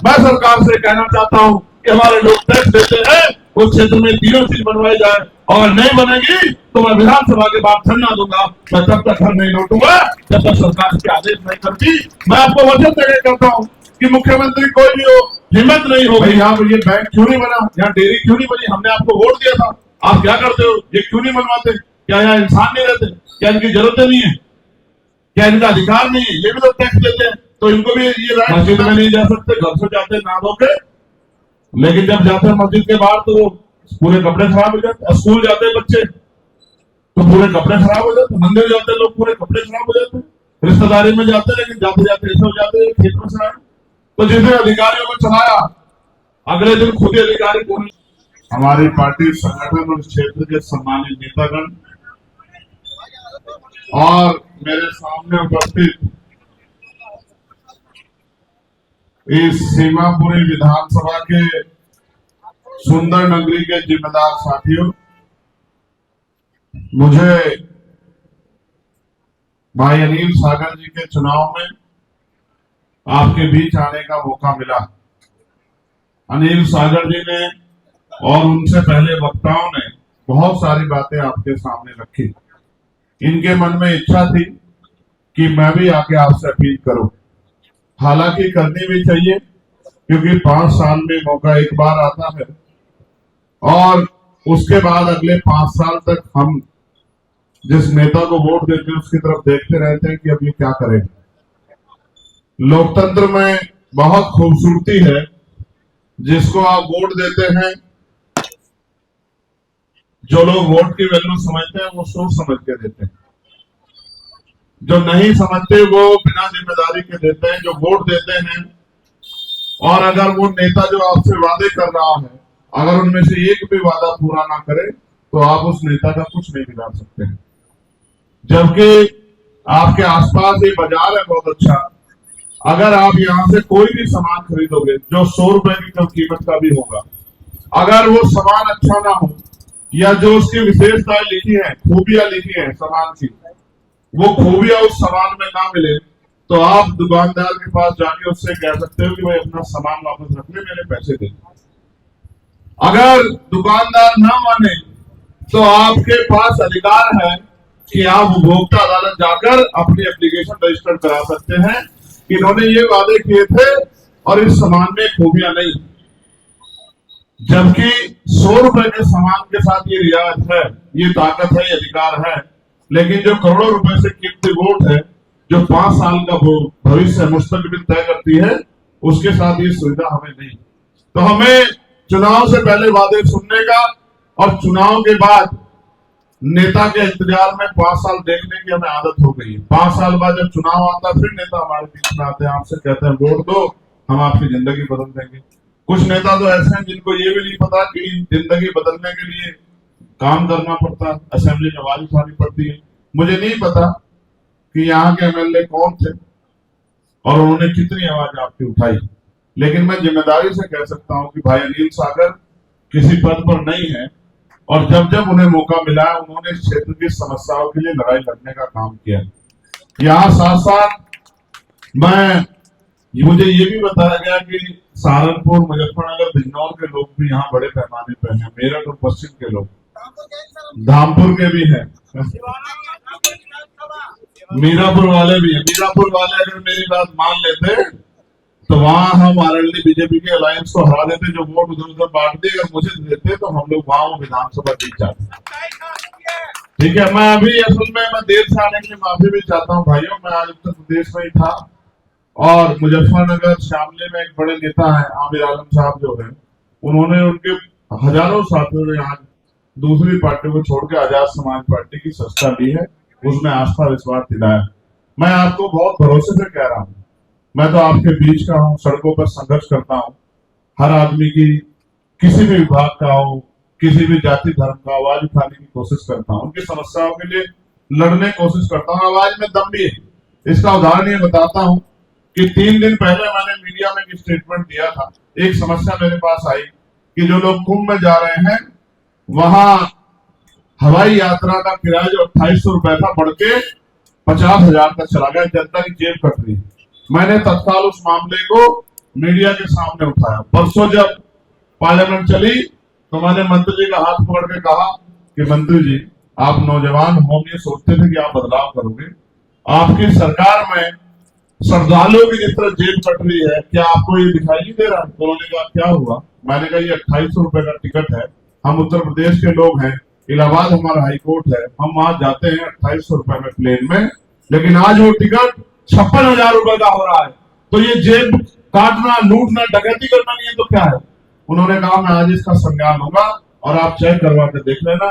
मैं सरकार से कहना चाहता हूं कि हमारे लोग टैक्स देते हैं, उस क्षेत्र में तीनों चीज बनवाई जाए, और नहीं बनेगी तो मैं विधानसभा के बाद धरना दूंगा। मैं तब तक घर नहीं लौटूंगा जब तक सरकार के आदेश नहीं करती। मैं आपको वचन देकर कहता हूं कि मुख्यमंत्री कोई भी हो, हिम्मत नहीं हो भाई, यहाँ पर ये बैंक क्यों नहीं बना, यहाँ डेयरी क्यों नहीं बनी, हमने आपको वोट दिया था, आप क्या करते हो, ये क्यों नहीं बनवाते? क्या यहाँ इंसान नहीं रहते? क्या इनकी जरूरतें नहीं है? क्या इनका अधिकार नहीं है? ये भी तो टैक्स देते हैं, तो इनको भी ये राइट। मस्जिद में नहीं जा सकते, घर से जाते ना धो के, लेकिन जब जाते हैं मस्जिद के बाहर तो पूरे कपड़े खराब हो जाते। स्कूल जाते हैं बच्चे तो पूरे कपड़े खराब हो जाते, मंदिर जाते हैं लोग पूरे कपड़े खराब हो जाते, रिश्तेदारी में जाते हैं लेकिन जाते जाते ऐसे हो जाते हैं खेत में से आए। तो जिसने अधिकारियों को चलाया अगले दिन खुद ही अधिकारी कौन? हमारी पार्टी संगठन और क्षेत्र के सम्मानित नेतागण और मेरे सामने उपस्थित इस सीमापुरी विधानसभा के सुंदर नगरी के जिम्मेदार साथियों, मुझे भाई अनिल सागर जी के चुनाव में आपके बीच आने का मौका मिला। अनिल सागर जी ने और उनसे पहले वक्ताओं ने बहुत सारी बातें आपके सामने रखी। इनके मन में इच्छा थी कि मैं भी आके आपसे अपील करूं, हालांकि करनी भी चाहिए क्योंकि 5 साल में मौका एक बार आता है और उसके बाद अगले 5 साल तक हम जिस नेता को वोट देते हैं उसकी तरफ देखते रहते हैं कि अब ये क्या करेगा। लोकतंत्र में बहुत खूबसूरती है, जिसको आप वोट देते हैं, जो लोग वोट की वैल्यू समझते हैं वो सोच समझ के देते हैं, जो नहीं समझते वो बिना जिम्मेदारी के देते हैं। जो वोट देते हैं और अगर वो नेता जो आपसे वादे कर रहा है, अगर उनमें से एक भी वादा पूरा ना करे तो आप उस नेता का कुछ नहीं बिगाड़ सकते हैं। जबकि आपके आसपास ये बाजार है बहुत अच्छा, अगर आप यहाँ से कोई भी सामान खरीदोगे जो 100 रुपए की कम कीमत का भी होगा, अगर वो सामान अच्छा ना हो या जो उसकी विशेषताएं लिखी है, खूबियां लिखी है सामान की, वो खूबियां उस सामान में ना मिले तो आप दुकानदार के पास जाके उससे कह सकते हो कि भाई अपना सामान वापस रख ले, मेरे पैसे दे। अगर दुकानदार ना माने तो आपके पास अधिकार है कि आप उपभोक्ता अदालत जाकर अपनी एप्लीकेशन रजिस्टर करा सकते हैं कि इन्होंने ये वादे किए थे और इस सामान में खूबियां नहीं, जबकि 100 रुपए के सामान के साथ ये रियायत है, ये ताकत है, ये अधिकार है। लेकिन जो करोड़ों रुपए से कीमती वोट है, जो 5 साल का भविष्य मुस्तकबिल तय करती है, उसके साथ ये सुविधा हमें नहीं। तो हमें चुनाव से पहले वादे सुनने का और चुनाव के बाद नेता के इंतजार में 5 साल देखने की हमें आदत हो गई है। 5 साल बाद जब चुनाव आता फिर नेता हमारे बीच में आते हैं, आपसे कहते हैं वोट दो, हम आपकी जिंदगी बदल देंगे। कुछ नेता तो ऐसे हैं जिनको ये भी नहीं पता कि जिंदगी बदलने के लिए काम करना पड़ता है, असेंबली में आवाज उठानी पड़ती है। मुझे नहीं पता कि यहाँ के एमएलए कौन थे और उन्होंने कितनी आवाज आपकी उठाई, लेकिन मैं जिम्मेदारी से कह सकता हूँ कि भाई अनिल सागर किसी पद पर नहीं है और जब जब उन्हें मौका मिला उन्होंने इस क्षेत्र की समस्याओं के लिए लड़ाई लड़ने का काम किया। यहाँ साथ साथ मुझे ये भी बताया गया कि सहारनपुर, मुजफ्फरनगर, बिजनौर के लोग भी यहाँ बड़े पैमाने पर हैं, मेरठ और पश्चिम के लोग, धामपुर के भी हैं, मीरापुर वाले भी हैं। मीरापुर वाले अगर मेरी बात मान लेते तो वहां हम आरएलडी बीजेपी के अलायंस को हरा देते, जो वोट उधर उधर बांट दे, अगर मुझे देते तो हम लोग वहां विधानसभा जीत जाते। ठीक है, मैं अभी असल में मैं देर से आने की माफी भी चाहता हूँ भाइयों। मैं आज उत्तर प्रदेश में ही था और मुजफ्फरनगर शामली में एक बड़े नेता है आमिर आलम साहब जो है, उन्होंने उनके हजारों साथियों ने आज दूसरी पार्टी को छोड़ के आजाद समाज पार्टी की सत्ता ली है, उसमें आस्था विश्वास दिलाया। मैं आपको बहुत भरोसे से कह रहा हूँ, मैं तो आपके बीच का हूँ, सड़कों पर संघर्ष करता हूँ, हर आदमी की किसी भी विभाग का हो, किसी भी जाति धर्म का आवाज उठाने की कोशिश करता हूँ, उनकी समस्याओं के लिए लड़ने की कोशिश करता हूँ। आवाज में दम भी है। इसका उदाहरण ये बताता हूँ कि 3 दिन पहले मैंने मीडिया में एक स्टेटमेंट दिया था। एक समस्या मेरे पास आई कि जो लोग कुंभ में जा रहे हैं वहां हवाई यात्रा का किराया जो 2800 रुपए था बढ़ के 50,000 तक चला गया, जनता की जेब कट रही है। मैंने तत्काल उस मामले को मीडिया के सामने उठाया। परसों जब पार्लियामेंट चली तो मैंने मंत्री जी का हाथ पकड़ के कहा कि मंत्री जी, आप नौजवान होंगे, सोचते थे कि आप बदलाव करोगे, आपकी सरकार में श्रद्धालुओं की जिस तरह जेब कट रही है, क्या आपको ये दिखाई नहीं दे रहा? तो उन्होंने कहा क्या हुआ? मैंने कहा ये 2800 रुपए का टिकट है, हम उत्तर प्रदेश के लोग हैं, इलाहाबाद हमारा हाईकोर्ट है, हम वहां जाते हैं 2800 रुपए में प्लेन में, लेकिन आज वो टिकट 56,000 रुपए का हो रहा है। तो ये जेब काटना, लूटना, डकैती करना नहीं है तो क्या है? उन्होंने कहा मैं आज इसका संज्ञान लूंगा और आप चेक करवा के देख लेना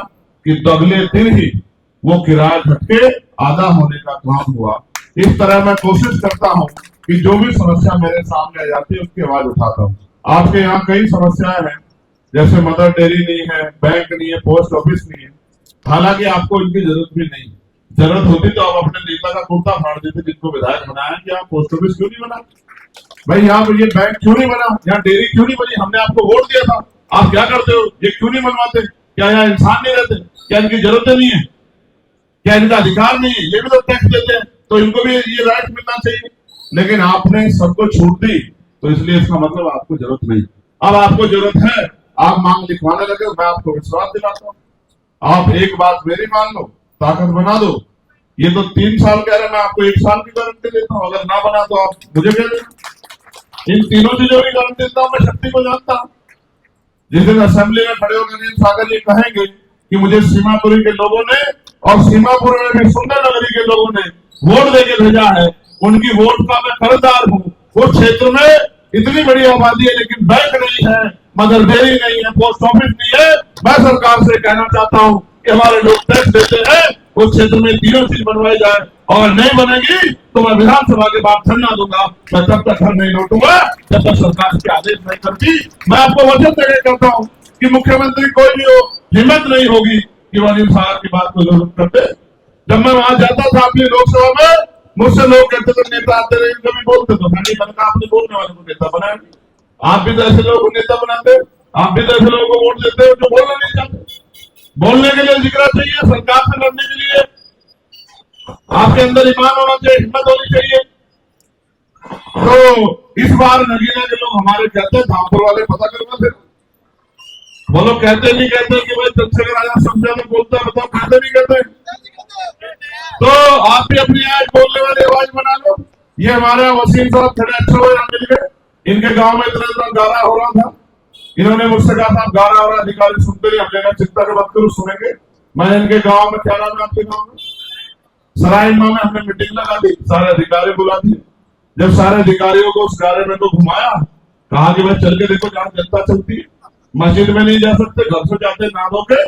कि तो अगले दिन ही वो किराया घटके आधा होने का काम हुआ। इस तरह मैं कोशिश करता हूं कि जो भी समस्या मेरे सामने आ जाती है उसकी आवाज उठाता हूं। आपके यहाँ कई समस्याएं हैं, जैसे मदर डेयरी नहीं है, बैंक नहीं है, पोस्ट ऑफिस नहीं है। हालांकि आपको इनकी जरूरत भी नहीं, जरूरत होती तो आप अपने नेता का कुर्ता फाड़ देते जिनको विधायक बनाया कि आप पोस्ट ऑफिस क्यों नहीं बना, भाई यहाँ पर ये बैंक क्यों नहीं बना, यहाँ डेयरी क्यों नहीं बनी, हमने आपको वोट दिया था, आप क्या करते हो, ये क्यों नहीं बनवाते? क्या यहाँ इंसान नहीं रहते? क्या इनकी जरूरतें नहीं है? क्या इनका अधिकार नहीं है? ये भी तो टैक्स देते हैं, तो इनको भी ये राइट मिलना चाहिए। लेकिन आपने सबको छूट दी, तो इसलिए इसका मतलब आपको जरूरत नहीं। अब आपको जरूरत है, आप मांग लिखवाने लगे, मैं आपको विश्वास दिलाता हूँ। आप एक बात मेरी मान लो, ताकत बना दो। ये तो 3 साल कह रहे, मैं आपको 1 साल की गारंटी देता हूँ, अगर ना बना तो आप मुझे कह देना। इन तीनों चीजों की गारंटी देता हूँ, मैं शक्ति को जानता हूँ। जिस दिन असेंबली में खड़े होकर नील सागर ये कहेंगे कि मुझे सीमापुरी के लोगों ने और सीमापुर में भी सुंदर नगरी के लोगों ने वोट देके भेजा है, उनकी वोट का मैं कर्जदार हूँ। वो क्षेत्र में इतनी बड़ी आबादी है लेकिन बैंक नहीं है, मदर डेयरी नहीं है, पोस्ट ऑफिस नहीं है। मैं सरकार से कहना चाहता हूँ कि हमारे लोग टैक्स देते हैं, उस क्षेत्र में तीनों चीज बनवाई जाए, और नहीं बनेगी तो मैं विधानसभा के बाद धरना दूंगा। मैं तब तक घर नहीं लौटूंगा जब तक सरकार के आदेश नहीं करती। मैं आपको वचन देकर करता हूँ कि मुख्यमंत्री कोई भी हो, हिम्मत नहीं होगी कि वो नील सागर की बात को जरूर करते। जब मैं वहां जाता था अपनी लोकसभा में, मुझसे लोग कहते थे नेता आते रहे, कभी बोलते तो मैंने कहा आपने बोलने वाले को नेता बनाया। आप भी तो ऐसे लोगों को नेता बनाते, आप भी तो ऐसे लोगों को वोट देते हो जो बोलना नहीं चाहते। बोलने के लिए जिक्र चाहिए, सरकार से लड़ने के लिए आपके अंदर ईमान होना चाहिए, हिम्मत होनी चाहिए। तो इस बार नगीना के लोग हमारे कहते हैं, धामपुर वाले पता करना फिर वो लोग कहते नहीं कहते कि भाई चंद्रशेखर आजाद समझा में बोलता है, बताओ कहते नहीं कहते। तो आप भी अपनी आज बोलने वाली आवाज बना लो। ये हमारे वसीम साहब खड़े अच्छे हुए मिल गए, इनके गांव में इतना गारा हो रहा था, इन्होंने मुझसे कहा था गारा हो रहा, अधिकारी सुनते नहीं, हमने कहा चिंता के बात करो, सुनेंगे। मैंने इनके गांव में, क्या नाम है आपके गाँव में, सरायमा में हमने मीटिंग लगा दी, सारे अधिकारी बुला दिए। जब सारे अधिकारियों को उस गारे में तो घुमाया, कहा कि भाई चल के देखो जहां जनता चलती है, मस्जिद में नहीं जा सकते, घर से जाते ना धो के,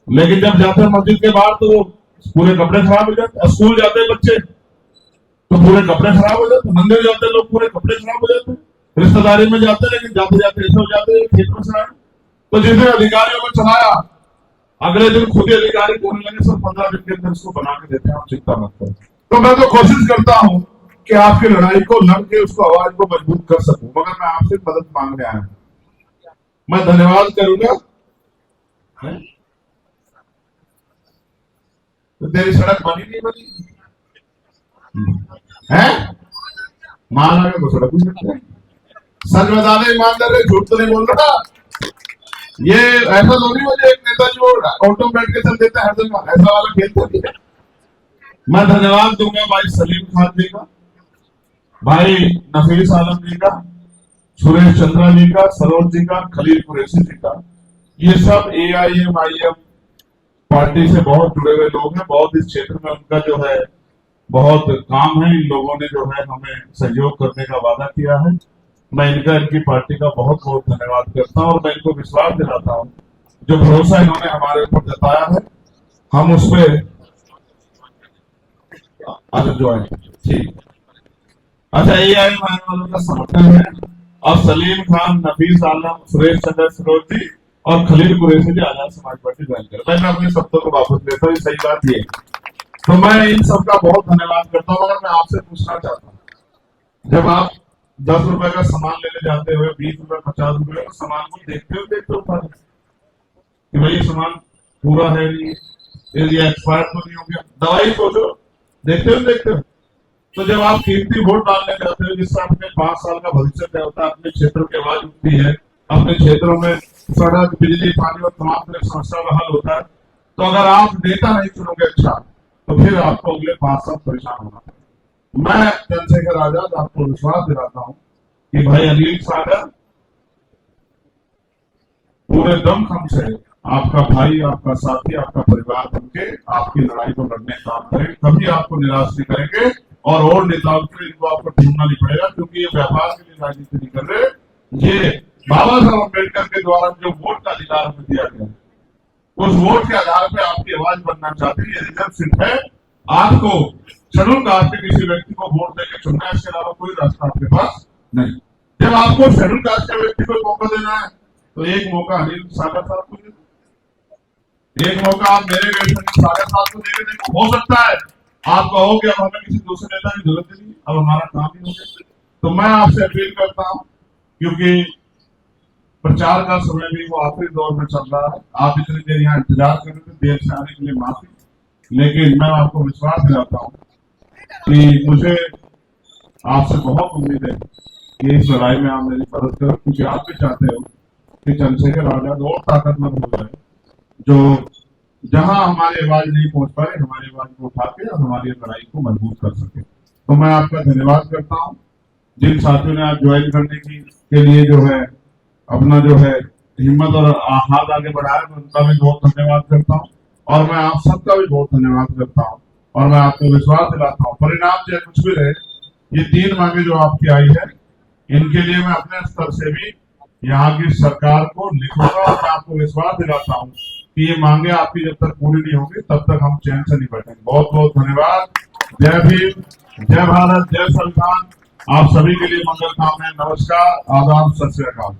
लेकिन जब जाते हैं मस्जिद के बाहर तो पूरे कपड़े खराब हो जाते, स्कूल जाते हैं बच्चे तो पूरे कपड़े खराब हो जाते, मंदिर जाते लोग पूरे कपड़े खराब हो जाते, रिश्तेदारी में जाते लेकिन जाते जाते ऐसे हो जाते खेतों से आए। तो जिसने अधिकारियों को चलाया, अगले दिन खुद ही अधिकारी बोलने लगे सर 15 दिन के अंदर इसको बना के देते हैं, आप चिंता मत करो। तो मैं तो कोशिश करता हूं कि आपकी लड़ाई को लड़ के उसको आवाज को मजबूत कर सकूं, मगर मैं आपसे मदद मांगने आया हूं। मैं धन्यवाद करूंगा। तो तेरी सड़क बनी नहीं बनी है, मान आगे तो सड़क नहीं, सच बता दे, ईमानदार है, झूठ तो नहीं बोल रहा। ये ऐसा तो नहीं मुझे एक नेता जो ऑटो बैठ के चल देता है, ऐसा वाला खेलता नहीं है। मैं धन्यवाद दूंगा भाई सलीम खान जी का, भाई नफीस आलम जी का, सुरेश चंद्रा जी का, सरोज जी का, खलील कुरैशी जी का। ये सब AIM-IM पार्टी से बहुत जुड़े हुए लोग हैं, बहुत इस क्षेत्र में उनका जो है बहुत काम है। इन लोगों ने जो है हमें सहयोग करने का वादा किया है। मैं इनका, इनकी पार्टी का बहुत बहुत धन्यवाद करता हूं और मैं इनको विश्वास दिलाता हूं, जो भरोसा इन्होंने हमारे ऊपर जताया है हम उस पर जो है ठीक। अच्छा, AIM वालों का समर्थन है, और सलीम खान, नफीस आलम, सुरेश चंद्र, सरोज जी और खलील कुरैशी जी आजाद समाज पार्टी ज्वाइन कर। मैं अपने शब्दों को वापस लेता हूँ, सही बात ये। तो मैं इन सबका बहुत धन्यवाद करता हूँ। मगर मैं आपसे पूछना चाहता हूँ, जब आप 10 रुपए का सामान लेने जाते हुए 20 रुपए 50 रुपए का सामान को देखते हो कि भाई ये सामान पूरा है नहीं, ये एक्सपायर तो नहीं हो गया, दवाई सोचो, देखते हो तो जब आप कीमती वोट डालने जाते हो जिससे अपने 5 साल का भविष्य तय होता है, अपने क्षेत्रों की आवाज उठती है, अपने क्षेत्रों में सड़क, बिजली, पानी और तमाम तरह की समस्या का हल होता है, तो अगर आप नेता नहीं चुनोगे अच्छा, तो फिर आपको अगले 5 साल परेशान होना पड़ेगा। मैं चंद्रशेखर आजाद आपको विश्वास दिलाता हूं कि भाई अनिल सागर पूरे दमखम से आपका भाई, आपका साथी, आपका परिवार बनके आपकी लड़ाई को लड़ने का काम करेंगे, कभी आपको निराश नहीं करेंगे। और नेताओं के लिए इनको आपको ढूंढना नहीं पड़ेगा, क्योंकि ये व्यापार के लिए राजनीति नहीं कर रहे। ये बाबा साहब अम्बेडकर के द्वारा जो वोट का अधिकार हमें दिया गया, उस वोट के आधार पर आपकी आवाज बनना चाहते हैं। ये रिजर्व सीट है, आपको शेड्यूल कास्ट के किसी व्यक्ति को वोट देकर चुनना है, इसके अलावा कोई रास्ता आपके पास नहीं। जब आपको शेड्यूल कास्ट के व्यक्ति को मौका देना है, तो एक मौका अनिल सागर साहब को दे, एक मौका आप मेरे सागर साहब को देंगे। हो सकता है आप कहोगे अब हमें किसी दूसरे नेता की जरूरत नहीं, अब हमारा काम ही हो गया। तो मैं आपसे अपील करता हूं, क्योंकि प्रचार का समय भी वो आखिरी दौर में चल रहा है, आप इतनी देर यहाँ इंतजार कर रहे थे, देर से आने के लिए माफी, लेकिन मैं आपको विश्वास दिलाता हूँ कि मुझे आपसे बहुत उम्मीद है कि इस लड़ाई में आप मेरी मदद करो, क्योंकि आप भी चाहते हो कि चंद्रशेखर आजाद और ताकतवर हो जाए, जो जहां हमारी आवाज नहीं पहुंच पाए, हमारी आवाज को उठा के और हमारी लड़ाई को मजबूत कर सके। तो मैं आपका धन्यवाद करता हूं। जिन साथियों ने आज ज्वाइन करने के लिए जो है अपना जो है हिम्मत और हाथ आगे बढ़ाया, मैं उनका भी बहुत धन्यवाद करता हूं, और मैं आप सबका भी बहुत धन्यवाद करता हूं। और मैं आपको विश्वास दिलाता हूं, परिणाम चाहे कुछ भी रहे, ये 3 मांगे जो आपकी आई है, इनके लिए मैं अपने स्तर से भी यहाँ की सरकार को लिखूंगा, और मैं आपको विश्वास दिलाता हूँ कि ये मांगे आपकी जब तक पूरी नहीं होगी तब तक हम चैन से नहीं बैठेंगे। बहुत बहुत धन्यवाद। जय भीम, जय भारत, जय संविधान। आप सभी के लिए मंगल कामनाएं। नमस्कार, आदाब, सत श्री अकाल।